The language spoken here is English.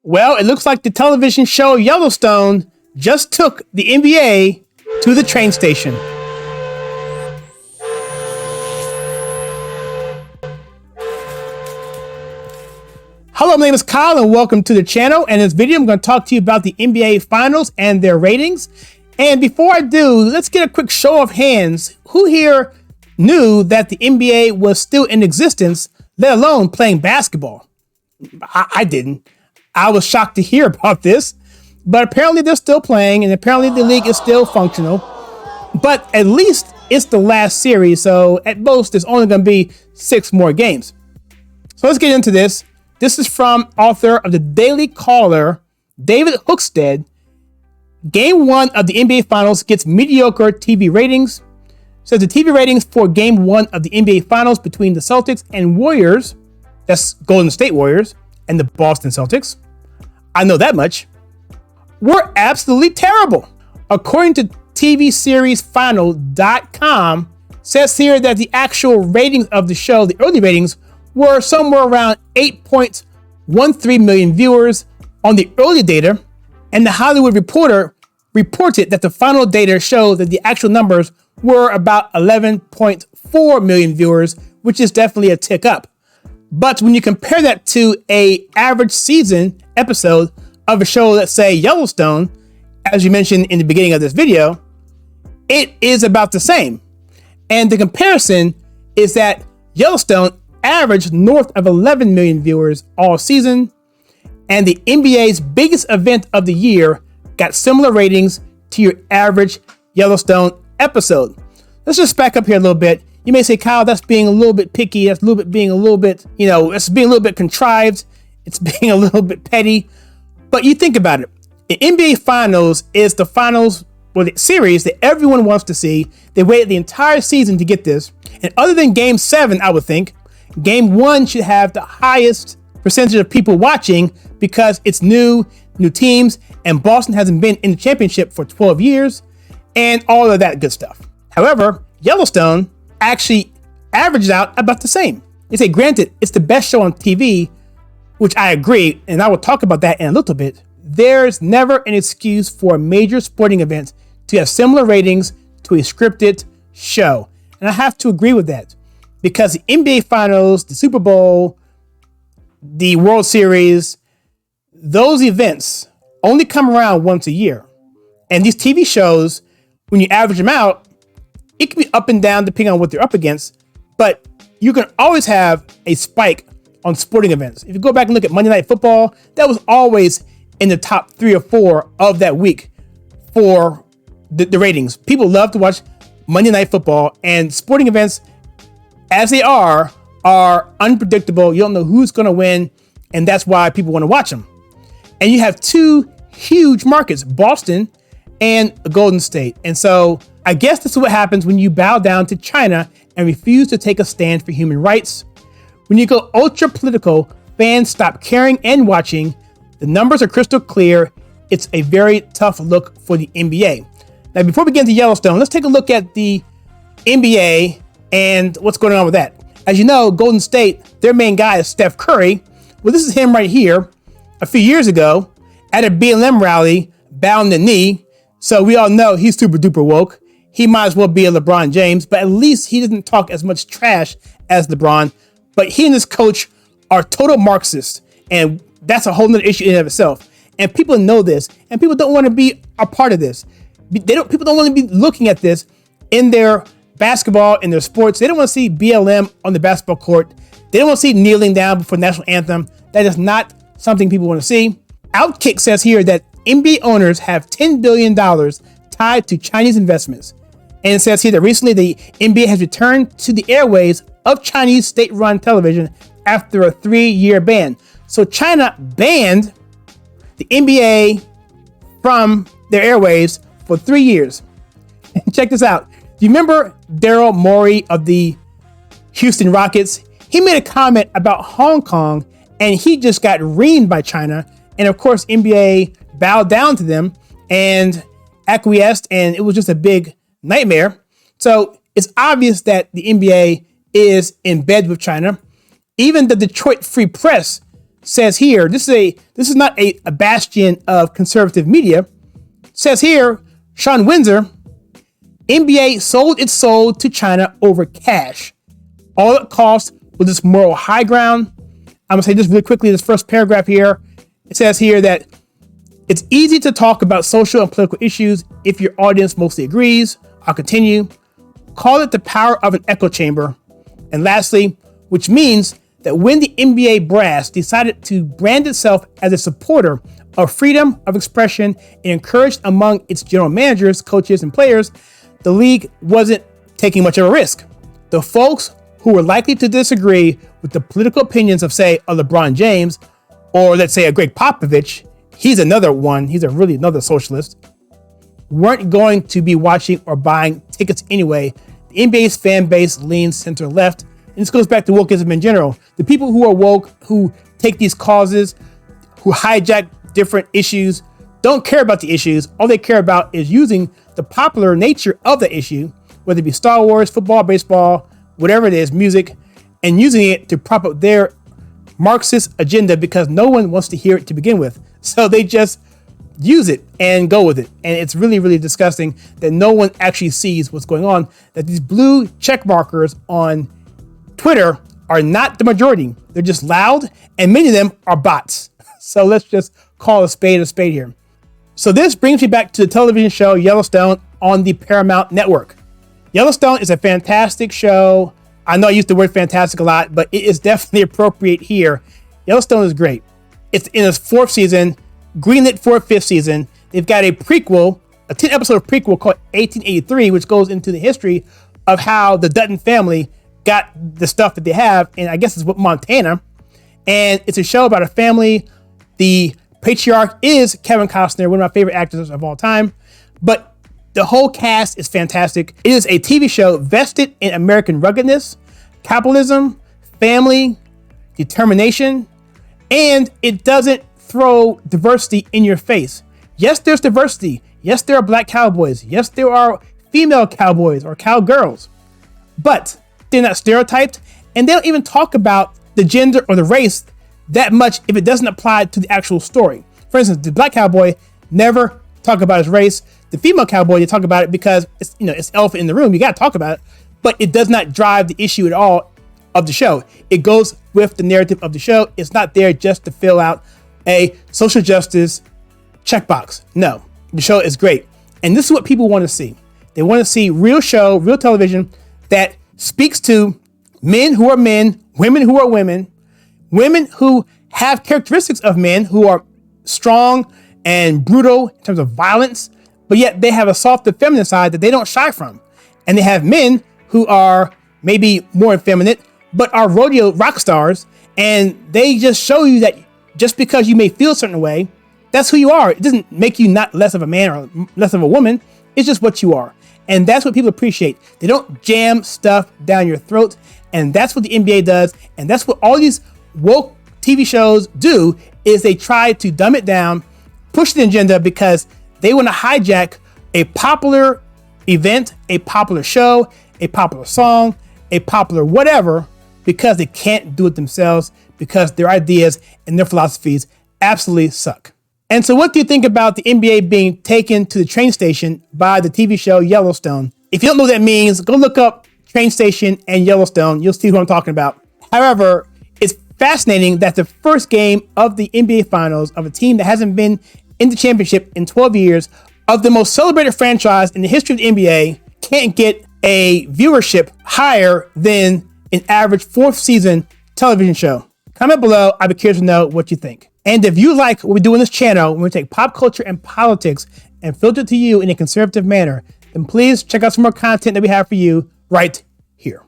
Well, it looks like the television show Yellowstone just took the NBA to the train station. Hello, my name is Kyle and welcome to the channel. And in this video, I'm going to talk to you about the NBA Finals and their ratings. And before I do, let's get a quick show of hands. Who here knew that the NBA was still in existence, let alone playing basketball? I didn't. I was shocked to hear about this, but apparently they're still playing and apparently the league is still functional. But at least it's the last series, so at most there's only going to be 6 more games. So let's get into this. This is from author of the Daily Caller, David Hookstead. Game 1 of the NBA Finals gets mediocre TV ratings. Says the TV ratings for Game 1 of the NBA Finals between the Celtics and Warriors, that's Golden State Warriors, and the Boston Celtics, I know that much, were absolutely terrible. According to TVSeriesFinal.com, says here that the actual ratings of the show, the early ratings, were somewhere around 8.13 million viewers on the early data, and the Hollywood Reporter reported that the final data showed that the actual numbers were about 11.4 million viewers, which is definitely a tick up. But when you compare that to an average season episode of a show, let's say Yellowstone, as you mentioned in the beginning of this video, it is about the same. And the comparison is that Yellowstone averaged north of 11 million viewers all season, and the NBA's biggest event of the year got similar ratings to your average Yellowstone episode. Let's just back up here a little bit. You may say, Kyle, that's being a little bit picky. That's it's being a little bit contrived. It's being a little bit petty. But you think about it. The NBA Finals is the finals, or the series that everyone wants to see. They waited the entire season to get this. And other than Game 7, I would think, Game 1 should have the highest percentage of people watching because it's new teams, and Boston hasn't been in the championship for 12 years, and all of that good stuff. However, Yellowstone actually averages out about the same. They say, granted, it's the best show on TV, which I agree, and I will talk about that in a little bit. There's never an excuse for a major sporting event to have similar ratings to a scripted show. And I have to agree with that because the NBA Finals, the Super Bowl, the World Series, those events only come around once a year. And these TV shows, when you average them out, it can be up and down depending on what they're up against, but you can always have a spike on sporting events. If you go back and look at Monday Night Football, that was always in the top 3 or 4 of that week for the ratings. People love to watch Monday Night Football, and sporting events, as they are unpredictable. You don't know who's going to win, and that's why people want to watch them. And you have 2 huge markets, Boston and Golden State. And so I guess this is what happens when you bow down to China and refuse to take a stand for human rights. When you go ultra political, fans stop caring and watching. The numbers are crystal clear. It's a very tough look for the NBA. Now, before we get into Yellowstone, let's take a look at the NBA and what's going on with that. As you know, Golden State, their main guy is Steph Curry. Well, this is him right here a few years ago at a BLM rally, bowing the knee. So we all know he's super duper woke. He might as well be a LeBron James, but at least he doesn't talk as much trash as LeBron. But he and his coach are total Marxists, and that's a whole nother issue in and of itself. And people know this, and people don't want to be a part of this. People don't want to be looking at this in their basketball, in their sports. They don't want to see BLM on the basketball court. They don't want to see kneeling down before national anthem. That is not something people want to see. Outkick says here that NBA owners have $10 billion tied to Chinese investments. And it says here that recently the NBA has returned to the airways of Chinese state-run television after a 3-year ban. So China banned the NBA from their airwaves for 3 years. And check this out. Do you remember Daryl Morey of the Houston Rockets? He made a comment about Hong Kong, and he just got reamed by China. And of course, NBA bowed down to them and acquiesced, and it was just a big nightmare. So it's obvious that the NBA is in bed with China. Even the Detroit Free Press says here, this is not a bastion of conservative media. Says here, Sean Windsor, NBA sold its soul to China over cash. All it cost was this moral high ground. I'm gonna say this really quickly, this first paragraph here. It says here that it's easy to talk about social and political issues if your audience mostly agrees. I'll continue. Call it the power of an echo chamber. And lastly, which means that when the NBA brass decided to brand itself as a supporter of freedom of expression and encouraged among its general managers, coaches, and players, the league wasn't taking much of a risk. The folks who were likely to disagree with the political opinions of, say, a LeBron James, or let's say a Greg Popovich, he's another one, he's another socialist, weren't going to be watching or buying tickets anyway. The NBA's fan base leans center left. And this goes back to wokeism in general. The people who are woke, who take these causes, who hijack different issues, don't care about the issues. All they care about is using the popular nature of the issue, whether it be Star Wars, football, baseball, whatever it is, music, and using it to prop up their Marxist agenda because no one wants to hear it to begin with. So they just use it and go with it. And it's really, really disgusting that no one actually sees what's going on, that these blue check markers on Twitter are not the majority. They're just loud, and many of them are bots. So let's just call a spade here. So this brings me back to the television show Yellowstone on the Paramount Network. Yellowstone is a fantastic show. I know I use the word fantastic a lot, but it is definitely appropriate here. Yellowstone is great. It's in its 4th season, greenlit for a 5th season. They've got a prequel, a 10-episode prequel called 1883, which goes into the history of how the Dutton family got the stuff that they have, and I guess it's with Montana. And it's a show about a family. The patriarch is Kevin Costner, one of my favorite actors of all time. But the whole cast is fantastic. It is a TV show vested in American ruggedness, capitalism, family, determination, and it doesn't throw diversity in your face. Yes, there's diversity. Yes, there are black cowboys. Yes, there are female cowboys or cowgirls. But they're not stereotyped, and they don't even talk about the gender or the race that much if it doesn't apply to the actual story. For instance, the black cowboy never talk about his race. The female cowboy, you talk about it because it's elephant in the room. You got to talk about it, but it does not drive the issue at all of the show. It goes with the narrative of the show. It's not there just to fill out a social justice checkbox. No, the show is great. And this is what people want to see. They want to see real show, real television that speaks to men who are men, women who are women who have characteristics of men who are strong and brutal in terms of violence, but yet they have a softer feminine side that they don't shy from. And they have men who are maybe more effeminate, but are rodeo rock stars. And they just show you that just because you may feel a certain way, that's who you are. It doesn't make you not less of a man or less of a woman. It's just what you are. And that's what people appreciate. They don't jam stuff down your throat. And that's what the NBA does. And that's what all these woke TV shows do, is they try to dumb it down, push the agenda because they want to hijack a popular event, a popular show, a popular song, a popular whatever, because they can't do it themselves, because their ideas and their philosophies absolutely suck. And so what do you think about the NBA being taken to the train station by the TV show Yellowstone? If you don't know what that means, go look up train station and Yellowstone. You'll see who I'm talking about. However, it's fascinating that the first game of the NBA Finals of a team that hasn't been in the championship in 12 years, of the most celebrated franchise in the history of the NBA, can't get a viewership higher than an average 4th season television show. Comment below. I'd be curious to know what you think. And if you like what we do on this channel, when we take pop culture and politics and filter it to you in a conservative manner, then please check out some more content that we have for you right here.